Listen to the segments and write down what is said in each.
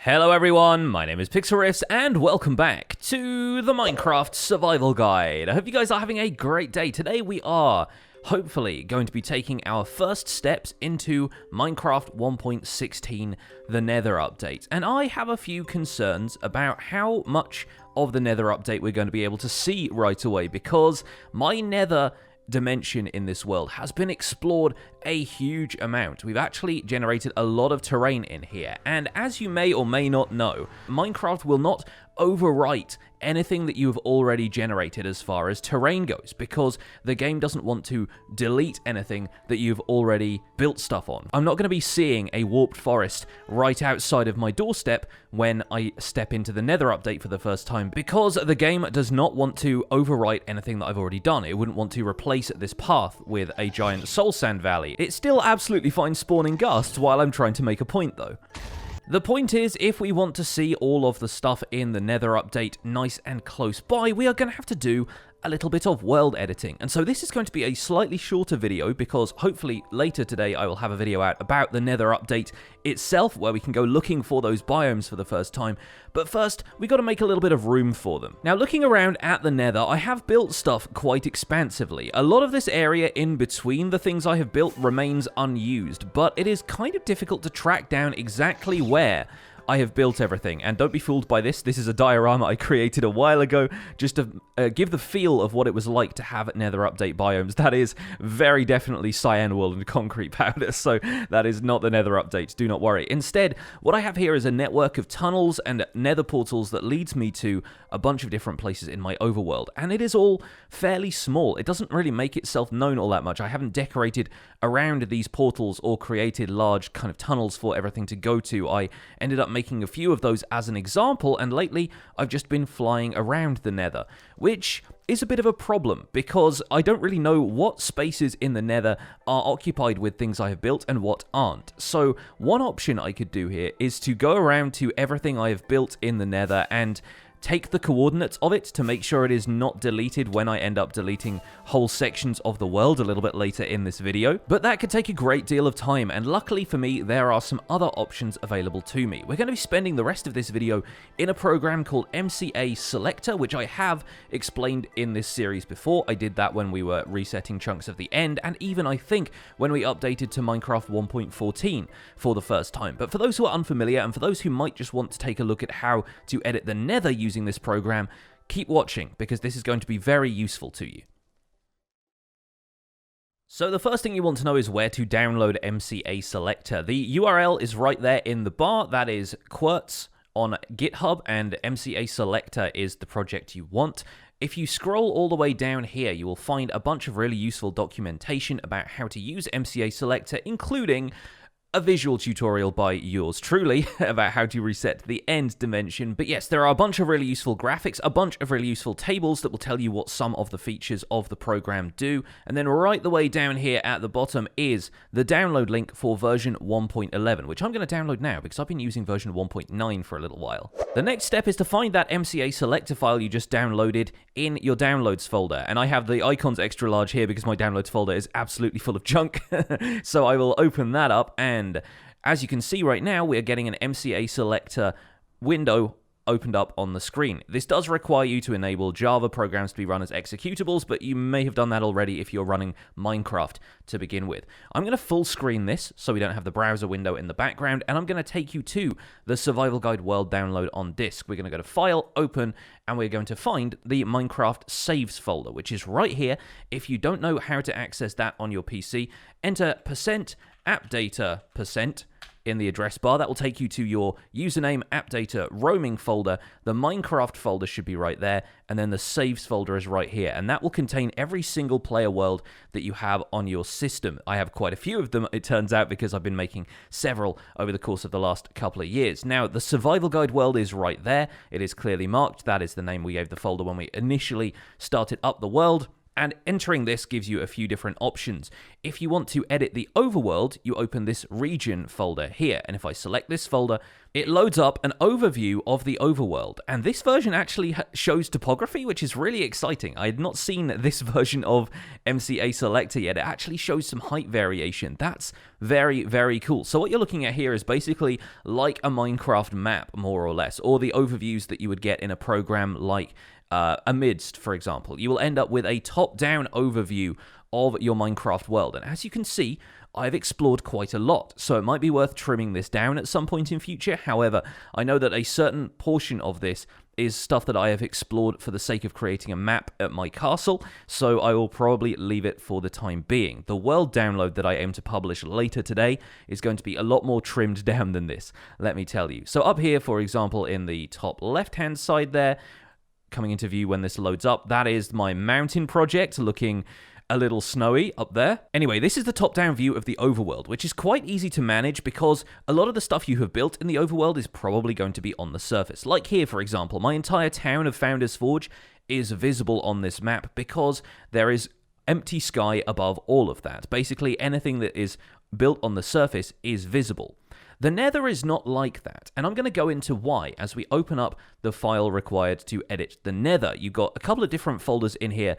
Hello everyone, my name is Pixlriffs and welcome back to the Minecraft Survival Guide. I hope you guys are having a great day. Today we are hopefully going to be taking our first steps into Minecraft 1.16, the Nether update. And I have a few concerns about how much of the Nether update we're going to be able to see right away, because my Nether dimension in this world has been explored a huge amount. We've actually generated a lot of terrain in here, and as you may or may not know, Minecraft will not overwrite anything that you have already generated as far as terrain goes, because the game doesn't want to delete anything that you've already built stuff on. I'm not going to be seeing a warped forest right outside of my doorstep when I step into the Nether update for the first time, because the game does not want to overwrite anything that I've already done. It wouldn't want to replace this path with a giant soul sand valley. It's still absolutely fine spawning ghasts while I'm trying to make a point though. The point is, if we want to see all of the stuff in the Nether update nice and close by, we are going to have to do a little bit of world editing. And so this is going to be a slightly shorter video, because hopefully later today I will have a video out about the Nether update itself, where we can go looking for those biomes for the first time. But first, we got to make a little bit of room for them. Now, looking around at the Nether, I have built stuff quite expansively. A lot of this area in between the things I have built remains unused, but it is kind of difficult to track down exactly where I have built everything. And don't be fooled by this. This is a diorama I created a while ago just to give the feel of what it was like to have Nether update biomes. That is very definitely cyan wool and concrete powder, so that is not the Nether update, do not worry. Instead, what I have here is a network of tunnels and Nether portals that leads me to a bunch of different places in my overworld, and it is all fairly small. It doesn't really make itself known all that much. I haven't decorated around these portals or created large kind of tunnels for everything to go to. I ended up making a few of those as an example, and lately I've just been flying around the Nether, which is a bit of a problem because I don't really know what spaces in the Nether are occupied with things I have built and what aren't. So one option I could do here is to go around to everything I have built in the Nether and take the coordinates of it to make sure it is not deleted when I end up deleting whole sections of the world a little bit later in this video. But that could take a great deal of time, and luckily for me, there are some other options available to me. We're going to be spending the rest of this video in a program called MCASelector, which I have explained in this series before. I did that when we were resetting chunks of the end, and even I think when we updated to Minecraft 1.14 for the first time. But for those who are unfamiliar, and for those who might just want to take a look at how to edit the Nether using this program, keep watching, because this is going to be very useful to you. So the first thing you want to know is where to download MCASelector. The URL is right there in the bar. That is Querz on GitHub, and MCASelector is the project you want. If you scroll all the way down here, you will find a bunch of really useful documentation about how to use MCASelector, including a visual tutorial by yours truly about how to reset the end dimension. But yes, there are a bunch of really useful graphics, a bunch of really useful tables that will tell you what some of the features of the program do. And then right the way down here at the bottom is the download link for version 1.11, which I'm going to download now because I've been using version 1.9 for a little while. The next step is to find that MCASelector file you just downloaded in your downloads folder. And I have the icons extra large here because my downloads folder is absolutely full of junk. So I will open that up, and as you can see right now, we are getting an MCASelector window opened up on the screen. This does require you to enable Java programs to be run as executables, but you may have done that already if you're running Minecraft to begin with. I'm going to full screen this so we don't have the browser window in the background, and I'm going to take you to the Survival Guide World download on disk. We're going to go to File, Open, and we're going to find the Minecraft Saves folder, which is right here. If you don't know how to access that on your PC, enter %appdata% in the address bar. That will take you to your username appdata roaming folder. The Minecraft folder should be right there, and then the saves folder is right here, and that will contain every single player world that you have on your system. I have quite a few of them, it turns out, because I've been making several over the course of the last couple of years. Now, the Survival Guide world is right there. It is clearly marked. That is the name we gave the folder when we initially started up the world. And entering this gives you a few different options. If you want to edit the overworld, you open this region folder here. And if I select this folder, it loads up an overview of the overworld. And this version actually shows topography, which is really exciting. I had not seen this version of MCASelector yet. It actually shows some height variation. That's very, very cool. So what you're looking at here is basically like a Minecraft map, more or less, or the overviews that you would get in a program like Amidst, for example. You will end up with a top-down overview of your Minecraft world. And as you can see, I've explored quite a lot, so it might be worth trimming this down at some point in future. However, I know that a certain portion of this is stuff that I have explored for the sake of creating a map at my castle, so I will probably leave it for the time being. The world download that I aim to publish later today is going to be a lot more trimmed down than this, let me tell you. So up here, for example, in the top left-hand side there, coming into view when this loads up, that is my mountain project looking a little snowy up there. Anyway, this is the top-down view of the overworld, which is quite easy to manage because a lot of the stuff you have built in the overworld is probably going to be on the surface. Like here, for example, my entire town of Founders Forge is visible on this map because there is empty sky above all of that. Basically, anything that is built on the surface is visible. The Nether is not like that, and I'm going to go into why as we open up the file required to edit the Nether. You've got a couple of different folders in here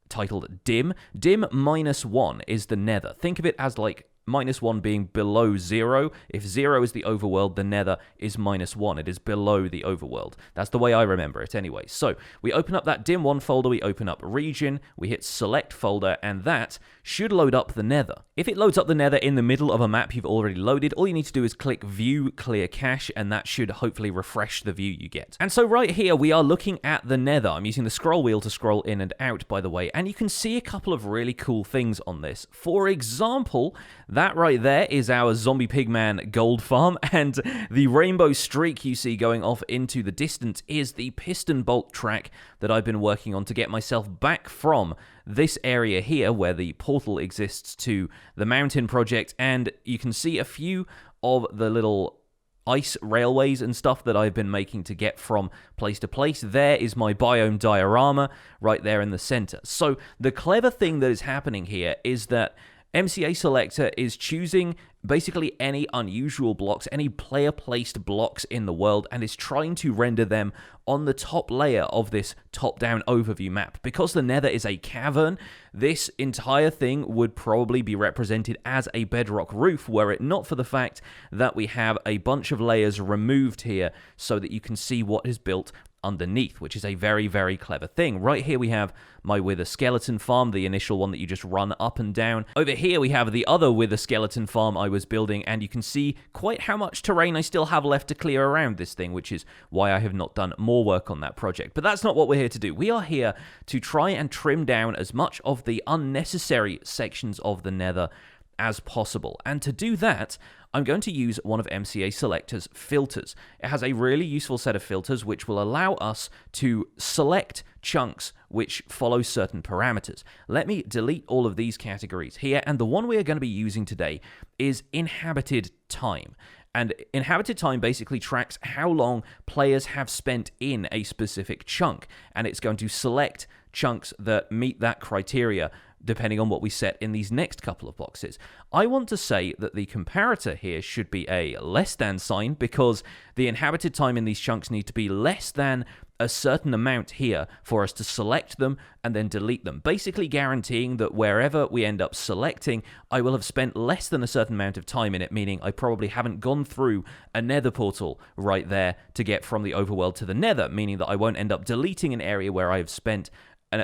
titled dim. Dim -1 is the Nether. Think of it as like -1 being below 0. If 0 is the overworld, the Nether is -1. It is below the overworld. That's the way I remember it anyway. So we open up that dim 1 folder, we open up region, we hit select folder, and that should load up the Nether. If it loads up the Nether in the middle of a map you've already loaded, all you need to do is click view clear cache, and that should hopefully refresh the view you get. And so right here we are looking at the Nether. I'm using the scroll wheel to scroll in and out, by the way, and you can see a couple of really cool things on this. For example, that right there is our zombie pigman gold farm, and the rainbow streak you see going off into the distance is the piston bolt track that I've been working on to get myself back from this area here where the portal exists to the mountain project, and you can see a few of the little ice railways and stuff that I've been making to get from place to place. There is my biome diorama right there in the center. So the clever thing that is happening here is that MCASelector is choosing basically any unusual blocks, any player-placed blocks in the world, and is trying to render them on the top layer of this top-down overview map. Because the Nether is a cavern, this entire thing would probably be represented as a bedrock roof, were it not for the fact that we have a bunch of layers removed here so that you can see what is built underneath, which is a very, very clever thing. Right here we have my Wither skeleton farm, the initial one that you just run up and down. Over here we have the other Wither skeleton farm I was building, and you can see quite how much terrain I still have left to clear around this thing, which is why I have not done more work on that project. But that's not what we're here to do. We are here to try and trim down as much of the unnecessary sections of the Nether as possible. And to do that, I'm going to use one of MCASelector's filters. It has a really useful set of filters which will allow us to select chunks which follow certain parameters. Let me delete all of these categories here, and the one we are going to be using today is inhabited time. And inhabited time basically tracks how long players have spent in a specific chunk, and it's going to select chunks that meet that criteria depending on what we set in these next couple of boxes. I want to say that the comparator here should be a less than sign, because the inhabited time in these chunks need to be less than a certain amount here for us to select them and then delete them, basically guaranteeing that wherever we end up selecting, I will have spent less than a certain amount of time in it, meaning I probably haven't gone through a Nether portal right there to get from the overworld to the Nether, meaning that I won't end up deleting an area where I have spent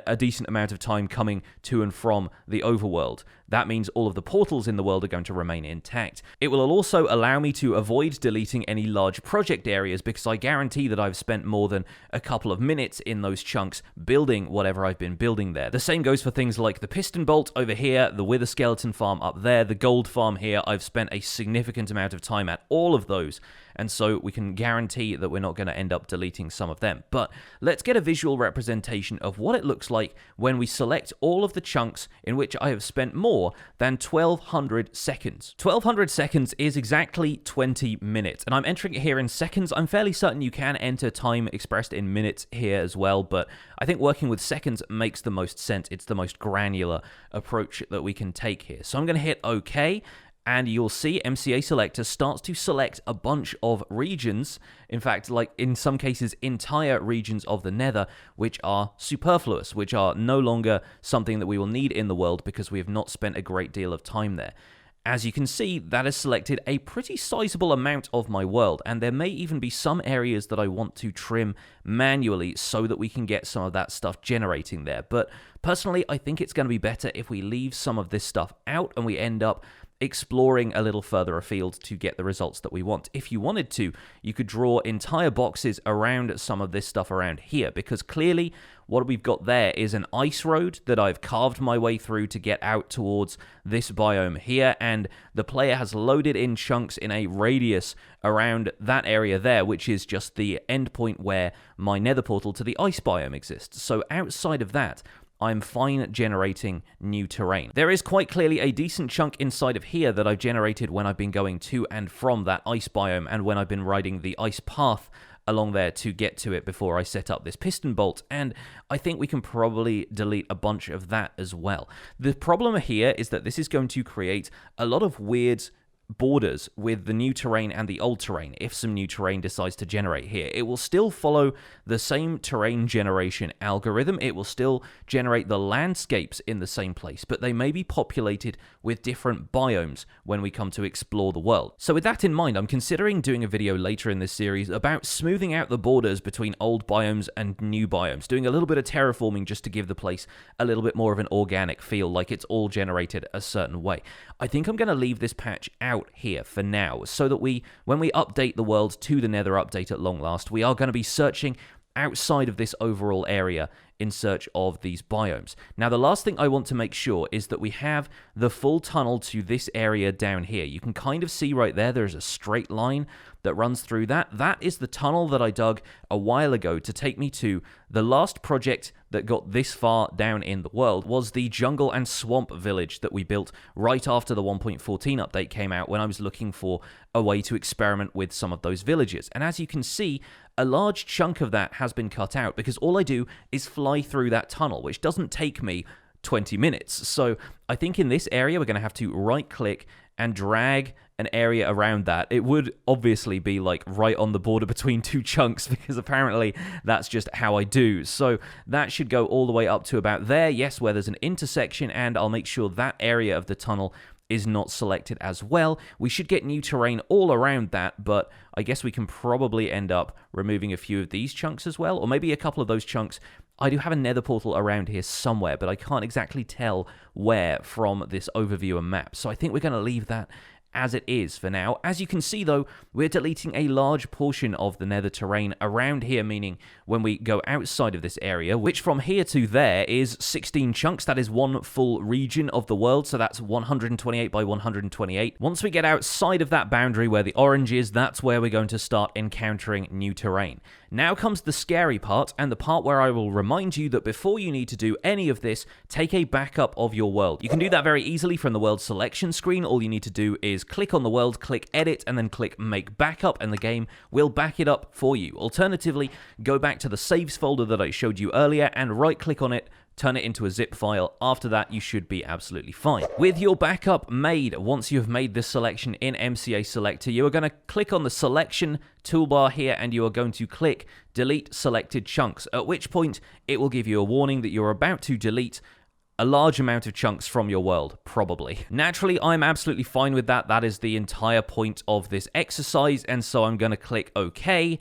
a decent amount of time coming to and from the overworld. That means all of the portals in the world are going to remain intact. It will also allow me to avoid deleting any large project areas, because I guarantee that I've spent more than a couple of minutes in those chunks building whatever I've been building there. The same goes for things like the piston bolt over here, the Wither skeleton farm up there, the gold farm here. I've spent a significant amount of time at all of those, and so we can guarantee that we're not going to end up deleting some of them. But let's get a visual representation of what it looks like when we select all of the chunks in which I have spent more more than 1200 seconds. 1200 seconds is exactly 20 minutes, and I'm entering it here in seconds. I'm fairly certain you can enter time expressed in minutes here as well, but I think working with seconds makes the most sense. It's the most granular approach that we can take here. So I'm going to hit OK, and you'll see MCASelector starts to select a bunch of regions, in fact, like in some cases, entire regions of the Nether, which are superfluous, which are no longer something that we will need in the world because we have not spent a great deal of time there. As you can see, that has selected a pretty sizable amount of my world, and there may even be some areas that I want to trim manually so that we can get some of that stuff generating there. But personally, I think it's going to be better if we leave some of this stuff out and we end up exploring a little further afield to get the results that we want. If you wanted to, you could draw entire boxes around some of this stuff around here, because clearly what we've got there is an ice road that I've carved my way through to get out towards this biome here, and the player has loaded in chunks in a radius around that area there, which is just the endpoint where my nether portal to the ice biome exists. So outside of that, I'm fine generating new terrain. There is quite clearly a decent chunk inside of here that I've generated when I've been going to and from that ice biome, and when I've been riding the ice path along there to get to it before I set up this piston bolt, and I think we can probably delete a bunch of that as well. The problem here is that this is going to create a lot of weird borders with the new terrain and the old terrain. If some new terrain decides to generate here, it will still follow the same terrain generation algorithm. It will still generate the landscapes in the same place, but they may be populated with different biomes when we come to explore the world. So with that in mind, I'm considering doing a video later in this series about smoothing out the borders between old biomes and new biomes, doing a little bit of terraforming just to give the place a little bit more of an organic feel, like it's all generated a certain way. I think I'm going to leave this patch out here for now, so that when we update the world to the Nether update at long last, we are going to be searching outside of this overall area in search of these biomes. Now, the last thing I want to make sure is that we have the full tunnel to this area down here. You can kind of see right there, there's a straight line that runs through that. That is the tunnel that I dug a while ago to take me to the last project that got this far down in the world, was the jungle and swamp village that we built right after the 1.14 update came out, when I was looking for a way to experiment with some of those villages. And as you can see, a large chunk of that has been cut out because all I do is fly through that tunnel, which doesn't take me 20 minutes. So I think in this area, we're going to have to right-click and drag an area around that. It would obviously be like right on the border between two chunks, because apparently that's just how I do. So that should go all the way up to about there, yes, where there's an intersection, and I'll make sure that area of the tunnel is not selected as well. We should get new terrain all around that, but I guess we can probably end up removing a few of these chunks as well, or maybe a couple of those chunks. I do have a nether portal around here somewhere, but I can't exactly tell where from this overview and map, so I think we're going to leave that as it is for now. As you can see, though, we're deleting a large portion of the nether terrain around here, meaning when we go outside of this area, which from here to there is 16 chunks, that is one full region of the world, so that's 128 by 128. Once we get outside of that boundary where the orange is, that's where we're going to start encountering new terrain. Now comes the scary part, and the part where I will remind you that before you need to do any of this, take a backup of your world. You can do that very easily from the world selection screen. All you need to do is click on the world, click edit, and then click make backup, and the game will back it up for you. Alternatively, go back to the saves folder that I showed you earlier and right click on it, turn it into a zip file. After that, you should be absolutely fine. With your backup made, once you have made this selection in MCASelector, you are going to click on the selection toolbar here, and you are going to click delete selected chunks, at which point it will give you a warning that you're about to delete a large amount of chunks from your world, probably. Naturally, I'm absolutely fine with that. That is the entire point of this exercise, and so I'm going to click OK,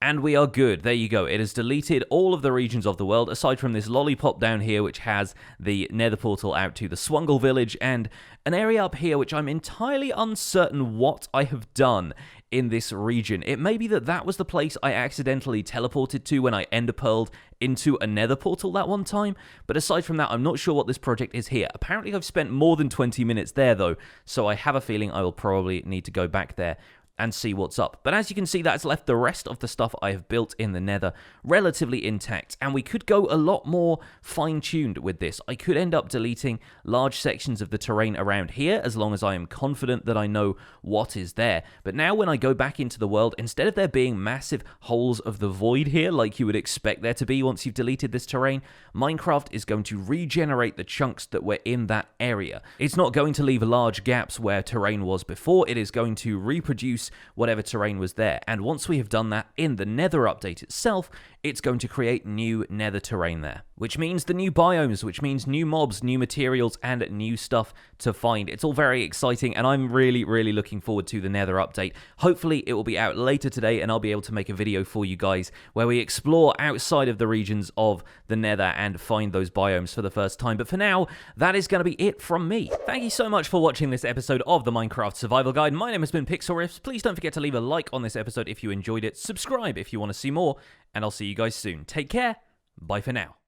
and we are good. There you go. It has deleted all of the regions of the world, aside from this lollipop down here, which has the nether portal out to the Swungle village, and an area up here, which I'm entirely uncertain what I have done in this region. It may be that that was the place I accidentally teleported to when I enderpearled into a nether portal that one time, but aside from that, I'm not sure what this project is here. Apparently, I've spent more than 20 minutes there, though, so I have a feeling I will probably need to go back there and see what's up. But as you can see, that's left the rest of the stuff I have built in the Nether relatively intact, and we could go a lot more fine-tuned with this. I could end up deleting large sections of the terrain around here as long as I am confident that I know what is there. But now when I go back into the world, instead of there being massive holes of the void here like you would expect there to be once you've deleted this terrain, Minecraft is going to regenerate the chunks that were in that area. It's not going to leave large gaps where terrain was before. It is going to reproduce whatever terrain was there. And once we have done that in the Nether update itself, it's going to create new Nether terrain there, which means the new biomes, which means new mobs, new materials, and new stuff to find. It's all very exciting, and I'm really, really looking forward to the Nether update. Hopefully, it will be out later today, and I'll be able to make a video for you guys where we explore outside of the regions of the Nether and find those biomes for the first time. But for now, that is going to be it from me. Thank you so much for watching this episode of the Minecraft Survival Guide. My name has been Pixlriffs. Please don't forget to leave a like on this episode if you enjoyed it. Subscribe if you want to see more, and I'll see you guys soon. Take care. Bye for now.